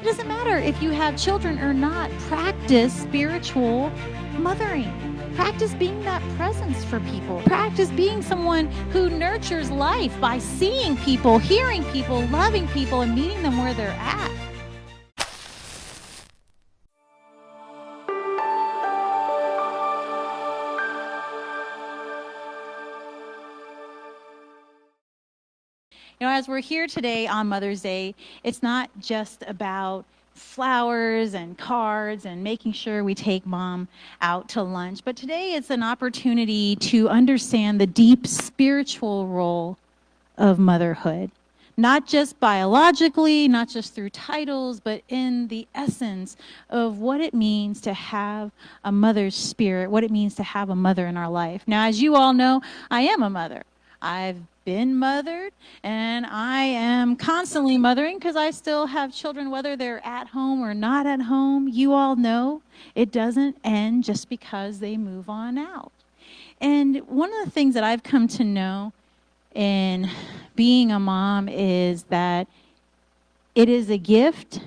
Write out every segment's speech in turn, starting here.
It doesn't matter if you have children or not. Practice spiritual mothering. Practice being that presence for people. Practice being someone who nurtures life by seeing people, hearing people, loving people, and meeting them where they're at. You know, as we're here today on Mother's Day, it's not just about flowers and cards and making sure we take mom out to lunch, but today it's an opportunity to understand the deep spiritual role of motherhood. Not just biologically, not just through titles, but in the essence of what it means to have a mother's spirit, what it means to have a mother in our life. Now, as you all know, I am a mother. I've been mothered, and I am constantly mothering because I still have children, whether they're at home or not at home. You all know it doesn't end just because they move on out. And one of the things that I've come to know in being a mom is that it is a gift,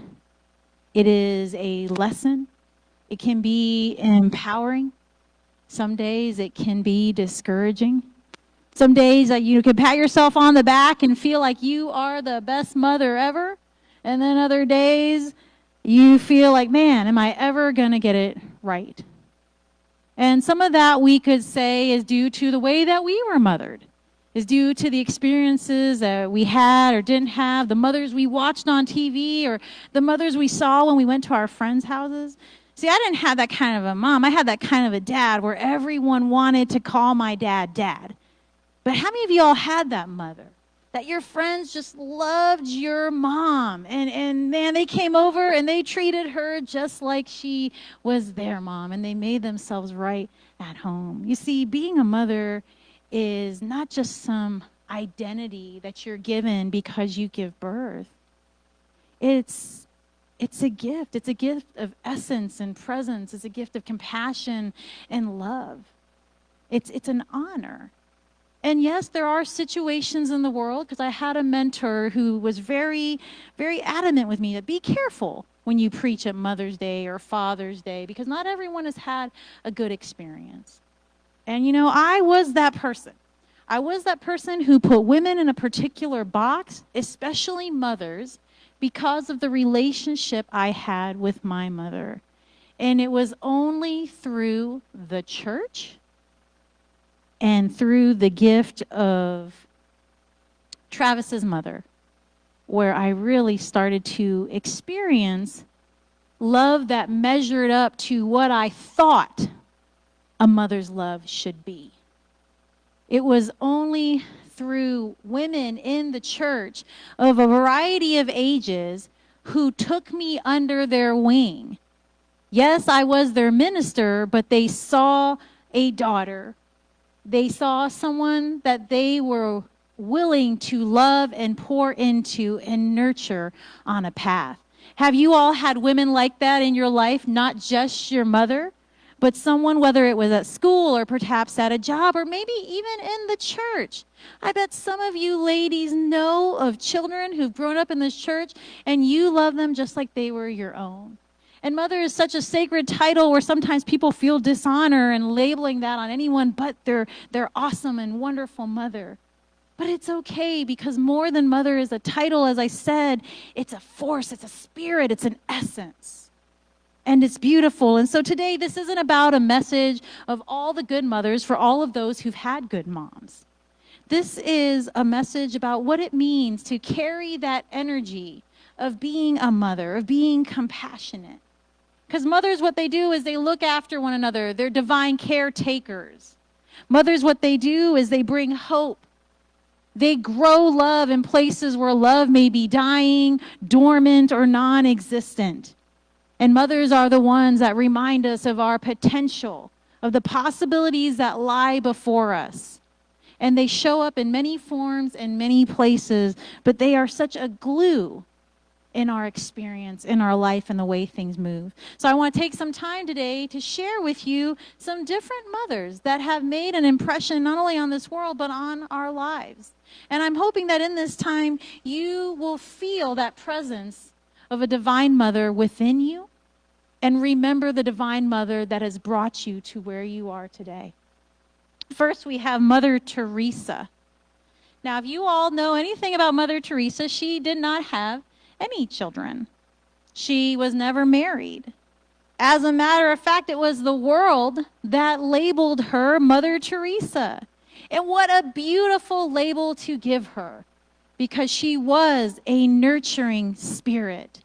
it is a lesson, it can be empowering. Some days it can be discouraging. Some days you can pat yourself on the back and feel like you are the best mother ever. And then other days you feel like, man, am I ever going to get it right? And some of that we could say is due to the way that we were mothered, is due to the experiences that we had or didn't have, the mothers we watched on TV or the mothers we saw when we went to our friends' houses. See, I didn't have that kind of a mom. I had that kind of a dad where everyone wanted to call my dad Dad. But how many of y'all had that mother? That your friends just loved your mom. And man, they came over and they treated her just like she was their mom. And they made themselves right at home. You see, being a mother is not just some identity that you're given because you give birth. It's a gift. It's a gift of essence and presence. It's a gift of compassion and love. It's an honor. And yes, there are situations in the world, because I had a mentor who was very, very adamant with me that be careful when you preach at Mother's Day or Father's Day, because not everyone has had a good experience. And you know, I was that person. I was that person who put women in a particular box, especially mothers, because of the relationship I had with my mother. And it was only through the church and through the gift of Travis's mother, where I really started to experience love that measured up to what I thought a mother's love should be. It was only through women in the church of a variety of ages who took me under their wing. Yes, I was their minister, but they saw a daughter. They saw someone that they were willing to love and pour into and nurture on a path. Have you all had women like that in your life? Not just your mother, but someone, whether it was at school or perhaps at a job or maybe even in the church. I bet some of you ladies know of children who've grown up in this church and you love them just like they were your own. And mother is such a sacred title where sometimes people feel dishonor and labeling that on anyone but their awesome and wonderful mother. But it's okay, because more than mother is a title, as I said, it's a force, it's a spirit, it's an essence. And it's beautiful. And so today, this isn't about a message of all the good mothers for all of those who've had good moms. This is a message about what it means to carry that energy of being a mother, of being compassionate. Because mothers, what they do is they look after one another. They're divine caretakers. Mothers, what they do is they bring hope. They grow love in places where love may be dying, dormant, or non-existent. And mothers are the ones that remind us of our potential, of the possibilities that lie before us. And they show up in many forms and many places, but they are such a glue in our experience, in our life, and the way things move. So I want to take some time today to share with you some different mothers that have made an impression not only on this world, but on our lives. And I'm hoping that in this time, you will feel that presence of a divine mother within you, and remember the divine mother that has brought you to where you are today. First, we have Mother Teresa. Now, if you all know anything about Mother Teresa, she did not have any children. She was never married. As a matter of fact, it was the world that labeled her Mother Teresa. And what a beautiful label to give her, because she was a nurturing spirit.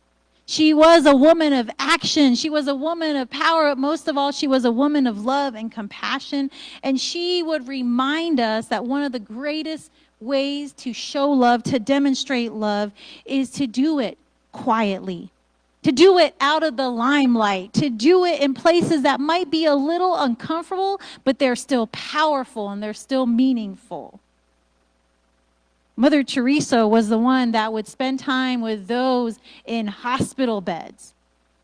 She was a woman of action. She was a woman of power. But most of all, she was a woman of love and compassion. And she would remind us that one of the greatest ways to show love, to demonstrate love, is to do it quietly, to do it out of the limelight, to do it in places that might be a little uncomfortable, but they're still powerful and they're still meaningful. Mother Teresa was the one that would spend time with those in hospital beds,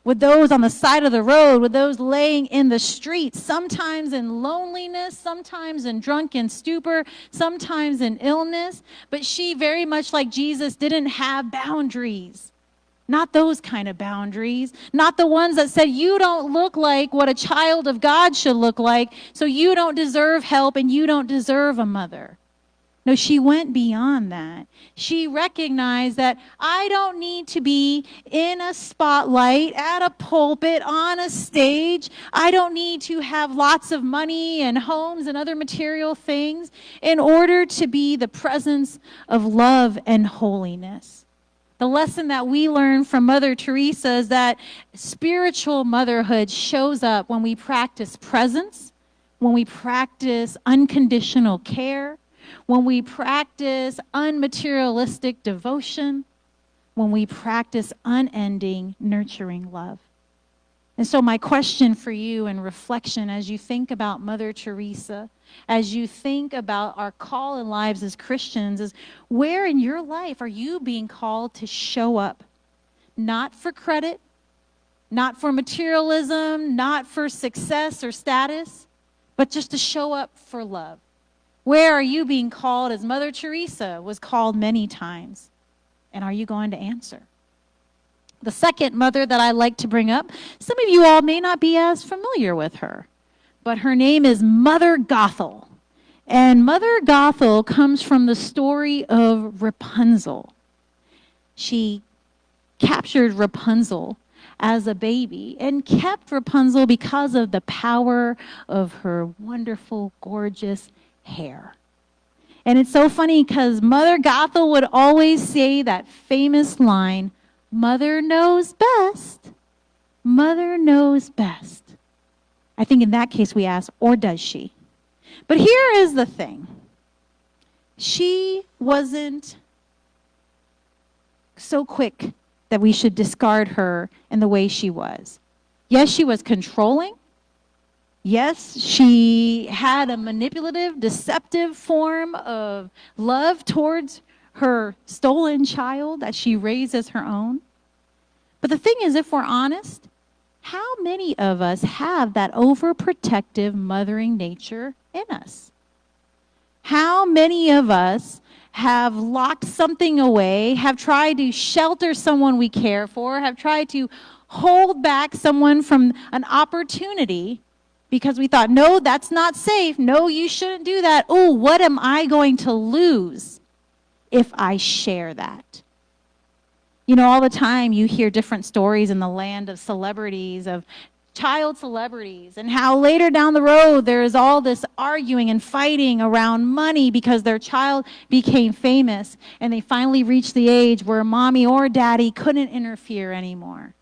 with those on the side of the road, with those laying in the streets, sometimes in loneliness, sometimes in drunken stupor, sometimes in illness. But she, very much like Jesus, didn't have boundaries. Not those kind of boundaries. Not the ones that said, you don't look like what a child of God should look like, so you don't deserve help and you don't deserve a mother. No, she went beyond that. She recognized that I don't need to be in a spotlight, at a pulpit, on a stage. I don't need to have lots of money and homes and other material things in order to be the presence of love and holiness. The lesson that we learn from Mother Teresa is that spiritual motherhood shows up when we practice presence, when we practice unconditional care, when we practice unmaterialistic devotion, when we practice unending, nurturing love. And so my question for you in reflection as you think about Mother Teresa, as you think about our call in lives as Christians, is where in your life are you being called to show up? Not for credit, not for materialism, not for success or status, but just to show up for love. Where are you being called as Mother Teresa was called many times? And are you going to answer? The second mother that I like to bring up, some of you all may not be as familiar with her, but her name is Mother Gothel. And Mother Gothel comes from the story of Rapunzel. She captured Rapunzel as a baby and kept Rapunzel because of the power of her wonderful, gorgeous hair. And it's so funny because Mother Gothel would always say that famous line, "Mother knows best. Mother knows best." I think in that case we ask, or does she? But here is the thing. She wasn't so quick that we should discard her in the way she was. Yes, she was controlling. Yes, she had a manipulative, deceptive form of love towards her stolen child that she raised as her own. But the thing is, if we're honest, how many of us have that overprotective mothering nature in us? How many of us have locked something away, have tried to shelter someone we care for, have tried to hold back someone from an opportunity because we thought, no, that's not safe. No, you shouldn't do that. Oh, what am I going to lose if I share that? You know, all the time you hear different stories in the land of celebrities, of child celebrities, and how later down the road there is all this arguing and fighting around money because their child became famous and they finally reached the age where mommy or daddy couldn't interfere anymore.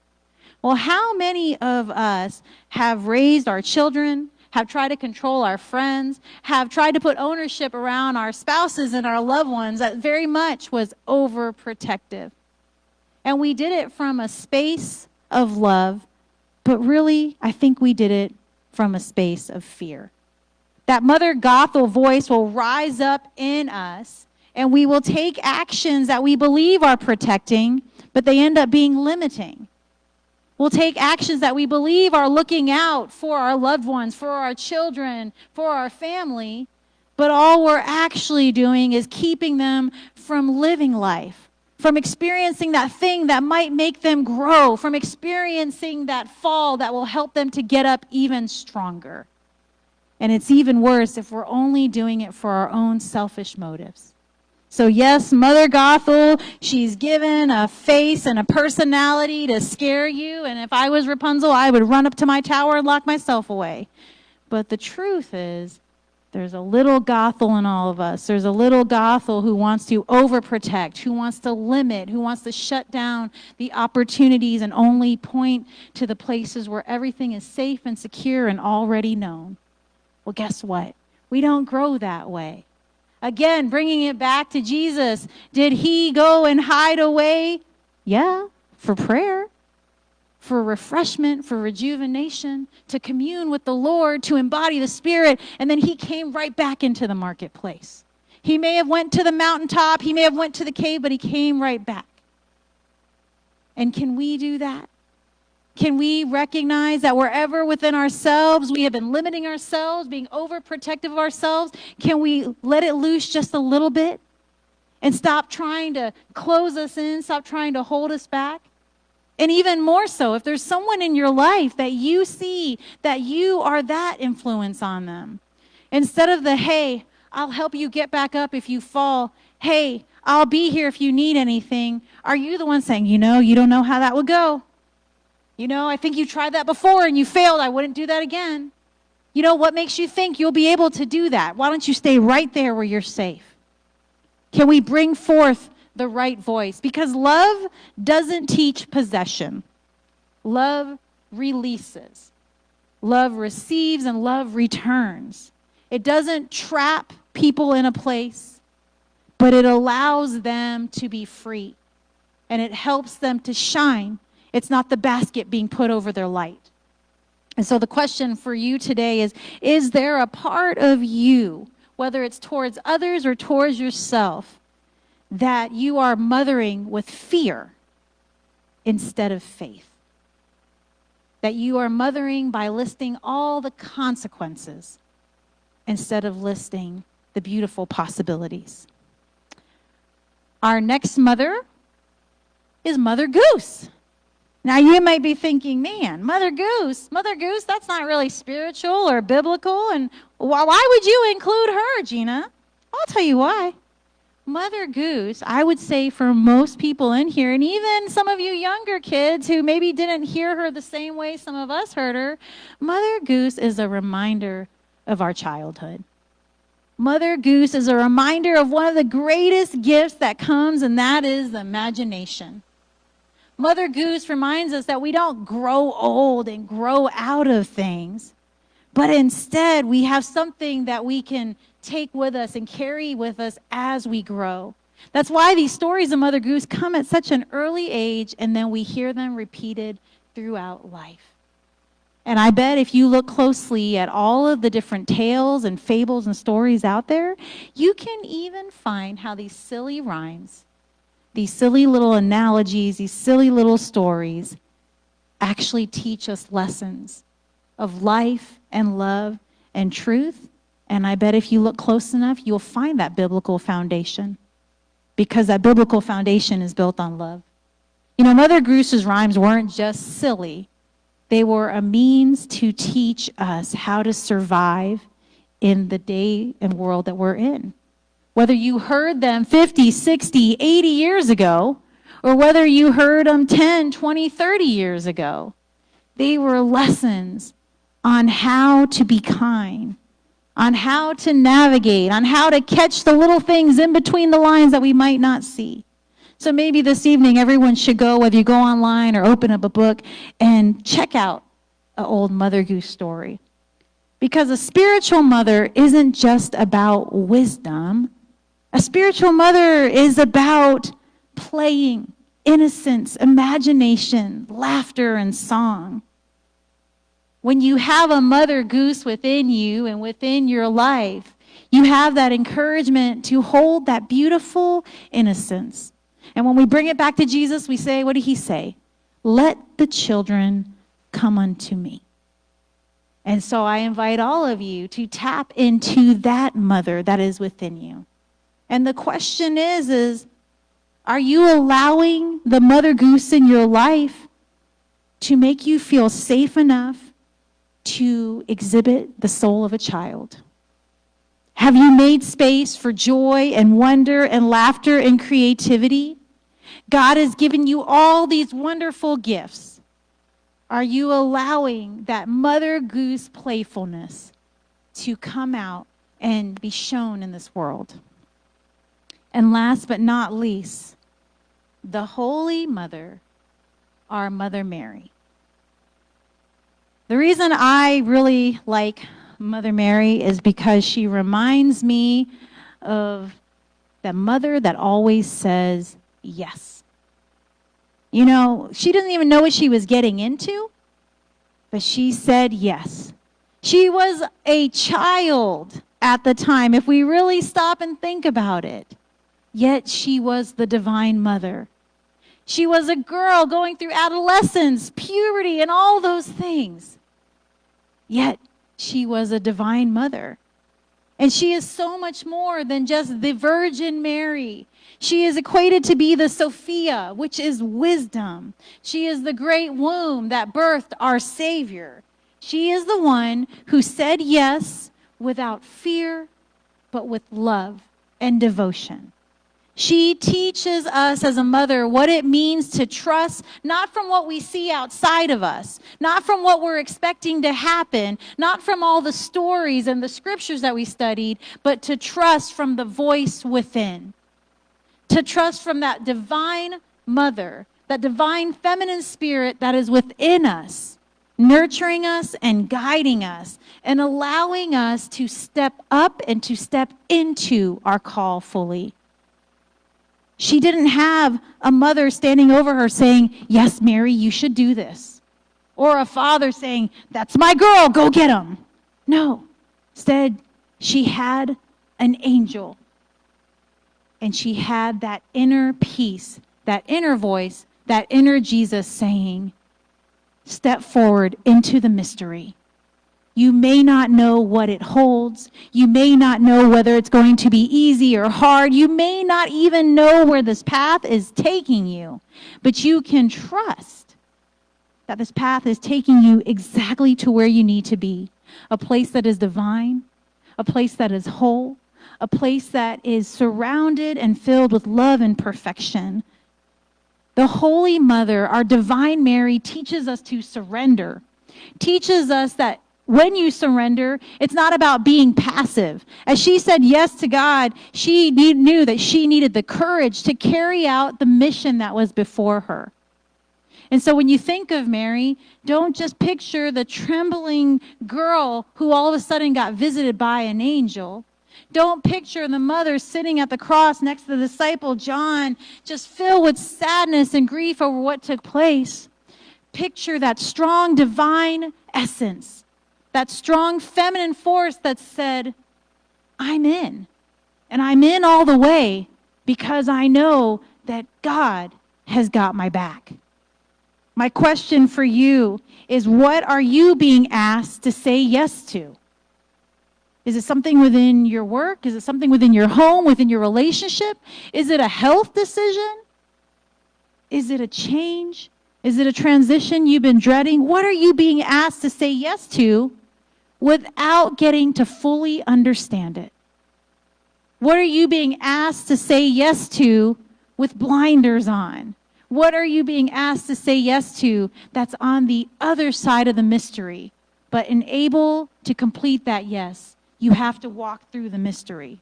Well, how many of us have raised our children, have tried to control our friends, have tried to put ownership around our spouses and our loved ones that very much was overprotective? And we did it from a space of love, but really, I think we did it from a space of fear. That Mother Gothel voice will rise up in us, and we will take actions that we believe are protecting, but they end up being limiting. We'll take actions that we believe are looking out for our loved ones, for our children, for our family, but all we're actually doing is keeping them from living life, from experiencing that thing that might make them grow, from experiencing that fall that will help them to get up even stronger. And it's even worse if we're only doing it for our own selfish motives. So yes, Mother Gothel, she's given a face and a personality to scare you. And if I was Rapunzel, I would run up to my tower and lock myself away. But the truth is, there's a little Gothel in all of us. There's a little Gothel who wants to overprotect, who wants to limit, who wants to shut down the opportunities and only point to the places where everything is safe and secure and already known. Well, guess what? We don't grow that way. Again, bringing it back to Jesus. Did he go and hide away? Yeah, for prayer, for refreshment, for rejuvenation, to commune with the Lord, to embody the Spirit, and then he came right back into the marketplace. He may have went to the mountaintop, he may have went to the cave, but he came right back. And can we do that? Can we recognize that wherever within ourselves we have been limiting ourselves, being overprotective of ourselves, can we let it loose just a little bit and stop trying to close us in, stop trying to hold us back? And even more so, if there's someone in your life that you see that you are that influence on them, instead of the, hey, I'll help you get back up if you fall, hey, I'll be here if you need anything, are you the one saying, you don't know how that would go? I think you tried that before and you failed. I wouldn't do that again. What makes you think you'll be able to do that? Why don't you stay right there where you're safe? Can we bring forth the right voice? Because love doesn't teach possession. Love releases. Love receives and love returns. It doesn't trap people in a place, but it allows them to be free. And it helps them to shine. It's not the basket being put over their light. And so the question for you today is there a part of you, whether it's towards others or towards yourself, that you are mothering with fear instead of faith? That you are mothering by listing all the consequences instead of listing the beautiful possibilities. Our next mother is Mother Goose. Now you might be thinking, man, Mother Goose, that's not really spiritual or biblical, and why would you include her, Gina? I'll tell you why. Mother Goose, I would say for most people in here, and even some of you younger kids who maybe didn't hear her the same way some of us heard her, Mother Goose is a reminder of our childhood. Mother Goose is a reminder of one of the greatest gifts that comes, and that is the imagination. Mother Goose reminds us that we don't grow old and grow out of things, but instead we have something that we can take with us and carry with us as we grow. That's why these stories of Mother Goose come at such an early age, and then we hear them repeated throughout life. And I bet if you look closely at all of the different tales and fables and stories out there, you can even find how these silly rhymes, these silly little analogies, these silly little stories actually teach us lessons of life and love and truth. And I bet if you look close enough, you'll find that biblical foundation, because that biblical foundation is built on love. Mother Goose's rhymes weren't just silly. They were a means to teach us how to survive in the day and world that we're in. Whether you heard them 50, 60, 80 years ago, or whether you heard them 10, 20, 30 years ago, they were lessons on how to be kind, on how to navigate, on how to catch the little things in between the lines that we might not see. So maybe this evening everyone should go, whether you go online or open up a book, and check out an old Mother Goose story. Because a spiritual mother isn't just about wisdom. A spiritual mother is about playing, innocence, imagination, laughter, and song. When you have a Mother Goose within you and within your life, you have that encouragement to hold that beautiful innocence. And when we bring it back to Jesus, we say, what did he say? Let the children come unto me. And so I invite all of you to tap into that mother that is within you. And the question is Are you allowing the Mother Goose in your life to make you feel safe enough to exhibit the soul of a child? Have you made space for joy and wonder and laughter and creativity? God has given you all these wonderful gifts. Are you allowing that Mother Goose playfulness to come out and be shown in this world? And last but not least, the Holy Mother, our Mother Mary. The reason I really like Mother Mary is because she reminds me of that mother that always says yes. You know, she doesn't even know what she was getting into, but she said yes. She was a child at the time, if we really stop and think about it. Yet she was the divine mother. She was a girl going through adolescence, puberty, and all those things. Yet she was a divine mother. And she is so much more than just the Virgin Mary. She is equated to be the Sophia, which is wisdom. She is the great womb that birthed our Savior. She is the one who said yes without fear, but with love and devotion. She teaches us as a mother what it means to trust, not from what we see outside of us, not from what we're expecting to happen, not from all the stories and the scriptures that we studied, but to trust from the voice within. To trust from that divine mother, that divine feminine spirit that is within us, nurturing us and guiding us and allowing us to step up and to step into our call fully. She didn't have a mother standing over her saying, yes, Mary, you should do this. Or a father saying, that's my girl, go get him. No. Instead, she had an angel. And she had that inner peace, that inner voice, that inner Jesus saying, step forward into the mystery. You may not know what it holds. You may not know whether it's going to be easy or hard. You may not even know where this path is taking you. But you can trust that this path is taking you exactly to where you need to be. A place that is divine, a place that is whole, a place that is surrounded and filled with love and perfection. The Holy Mother, our Divine Mary, teaches us to surrender, teaches us that when you surrender, it's not about being passive. As she said yes to God, she knew that she needed the courage to carry out the mission that was before her. And so when you think of Mary, don't just picture the trembling girl who all of a sudden got visited by an angel. Don't picture the mother sitting at the cross next to the disciple John, just filled with sadness and grief over what took place. Picture that strong divine essence, that strong feminine force that said, I'm in. And I'm in all the way because I know that God has got my back. My question for you is, what are you being asked to say yes to? Is it something within your work? Is it something within your home, within your relationship? Is it a health decision? Is it a change? Is it a transition you've been dreading? What are you being asked to say yes to without getting to fully understand it? What are you being asked to say yes to with blinders on? What are you being asked to say yes to that's on the other side of the mystery, but unable to complete that yes? You have to walk through the mystery.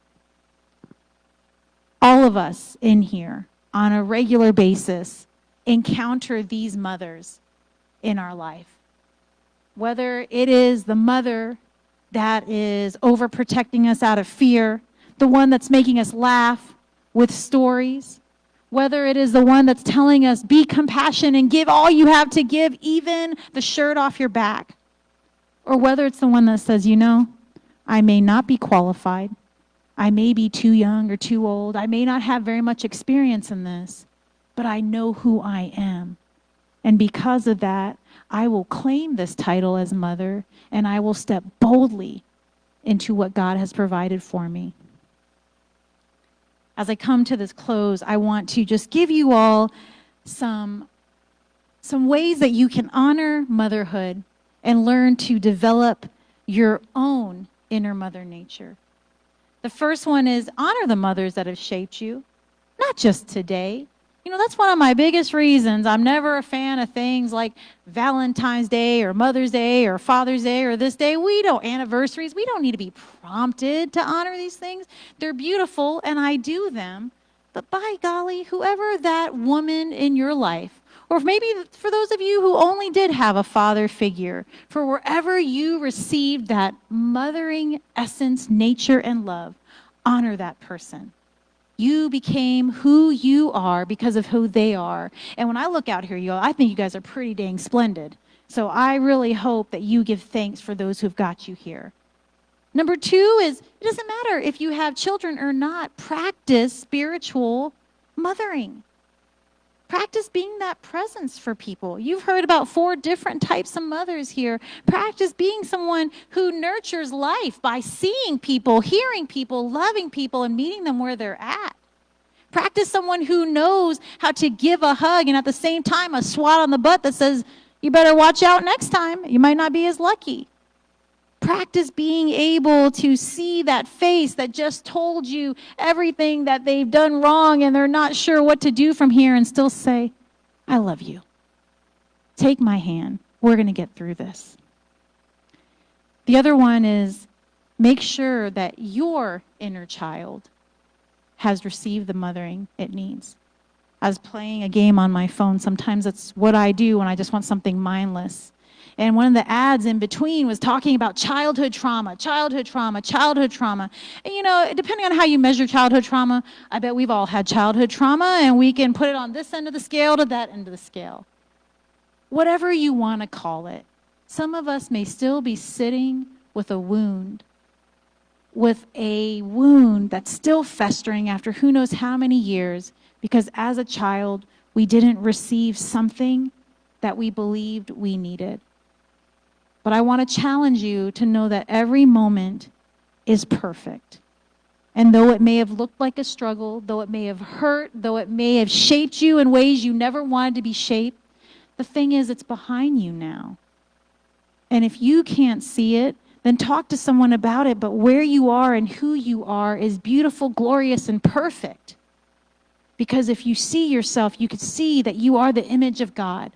All of us in here on a regular basis encounter these mothers in our life. Whether it is the mother that is overprotecting us out of fear, the one that's making us laugh with stories, whether it is the one that's telling us, be compassionate and give all you have to give, even the shirt off your back, or whether it's the one that says, you know, I may not be qualified, I may be too young or too old, I may not have very much experience in this, but I know who I am. And because of that, I will claim this title as mother, and I will step boldly into what God has provided for me. as I come to this close, I want to just give you all some ways that you can honor motherhood and learn to develop your own inner mother nature. The first one is honor the mothers that have shaped you, not just today. That's one of my biggest reasons I'm never a fan of things like Valentine's Day or Mother's Day or Father's Day or this day. Anniversaries. We don't need to be prompted to honor these things. They're beautiful and I do them. But by golly, whoever that woman in your life, or maybe for those of you who only did have a father figure, for wherever you received that mothering essence, nature, and love, honor that person. You became who you are because of who they are. And when I look out here, I think you guys are pretty dang splendid. So I really hope that you give thanks for those who've got you here. Number 2 is, it doesn't matter if you have children or not, practice spiritual mothering. Practice being that presence for people. You've heard about 4 different types of mothers here. Practice being someone who nurtures life by seeing people, hearing people, loving people, and meeting them where they're at. Practice someone who knows how to give a hug and at the same time a swat on the butt that says, you better watch out next time. You might not be as lucky. Practice being able to see that face that just told you everything that they've done wrong and they're not sure what to do from here and still say, I love you. Take my hand. We're going to get through this. The other one is make sure that your inner child has received the mothering it needs. I was playing a game on my phone. Sometimes that's what I do when I just want something mindless. And one of the ads in between was talking about childhood trauma, childhood trauma, childhood trauma. And depending on how you measure childhood trauma, I bet we've all had childhood trauma and we can put it on this end of the scale to that end of the scale. Whatever you want to call it. Some of us may still be sitting with a wound that's still festering after who knows how many years, because as a child, we didn't receive something that we believed we needed. But I want to challenge you to know that every moment is perfect. And though it may have looked like a struggle, though it may have hurt, though it may have shaped you in ways you never wanted to be shaped, the thing is, it's behind you now. And if you can't see it, then talk to someone about it. But where you are and who you are is beautiful, glorious, and perfect. Because if you see yourself, you could see that you are the image of God.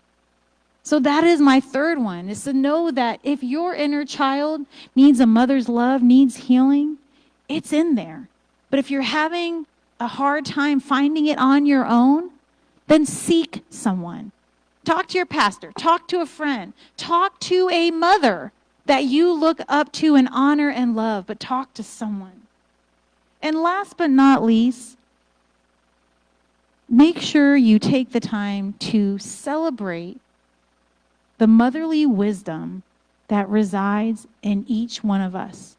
So that is my third one, is to know that if your inner child needs a mother's love, needs healing, it's in there. But if you're having a hard time finding it on your own, then seek someone. Talk to your pastor, talk to a friend, talk to a mother that you look up to and honor and love, but talk to someone. And last but not least, make sure you take the time to celebrate the motherly wisdom that resides in each one of us.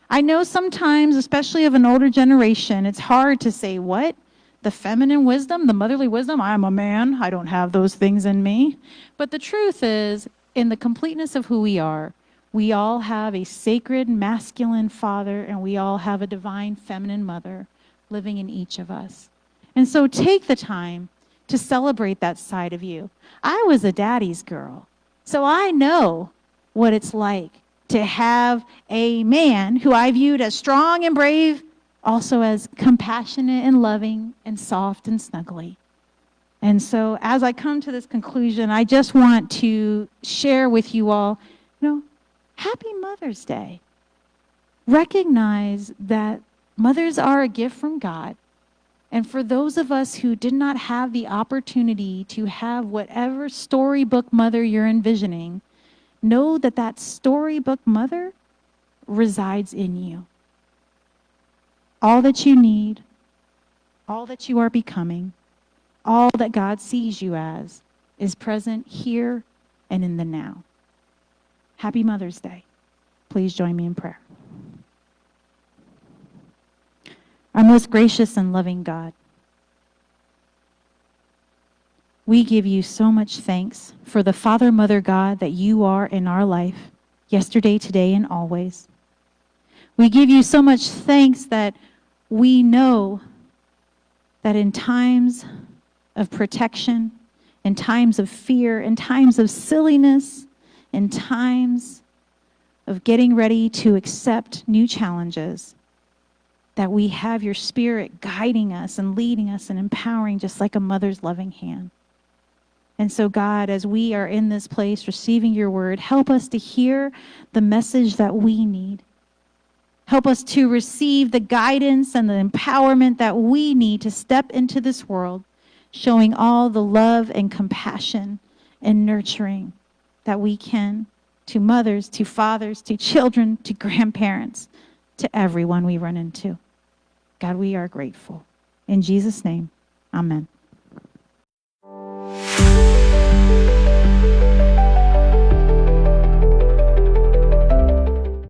I know sometimes, especially of an older generation, it's hard to say, what? The feminine wisdom, the motherly wisdom? I'm a man. I don't have those things in me. But the truth is, in the completeness of who we are, we all have a sacred masculine father and we all have a divine feminine mother living in each of us. And so take the time to celebrate that side of you. I was a daddy's girl. So I know what it's like to have a man who I viewed as strong and brave, also as compassionate and loving and soft and snuggly. And so as I come to this conclusion, I just want to share with you all, Happy Mother's Day. Recognize that mothers are a gift from God. And for those of us who did not have the opportunity to have whatever storybook mother you're envisioning, know that that storybook mother resides in you. All that you need, all that you are becoming, all that God sees you as is present here and in the now. Happy Mother's Day. Please join me in prayer. Our most gracious and loving God, we give you so much thanks for the Father, Mother, God that you are in our life, yesterday, today, and always. We give you so much thanks that we know that in times of protection, in times of fear, in times of silliness, in times of getting ready to accept new challenges, that we have your Spirit guiding us and leading us and empowering just like a mother's loving hand. And so, God, as we are in this place receiving your word, help us to hear the message that we need. Help us to receive the guidance and the empowerment that we need to step into this world, showing all the love and compassion and nurturing that we can to mothers, to fathers, to children, to grandparents, to everyone we run into. God, we are grateful. In Jesus' name, amen.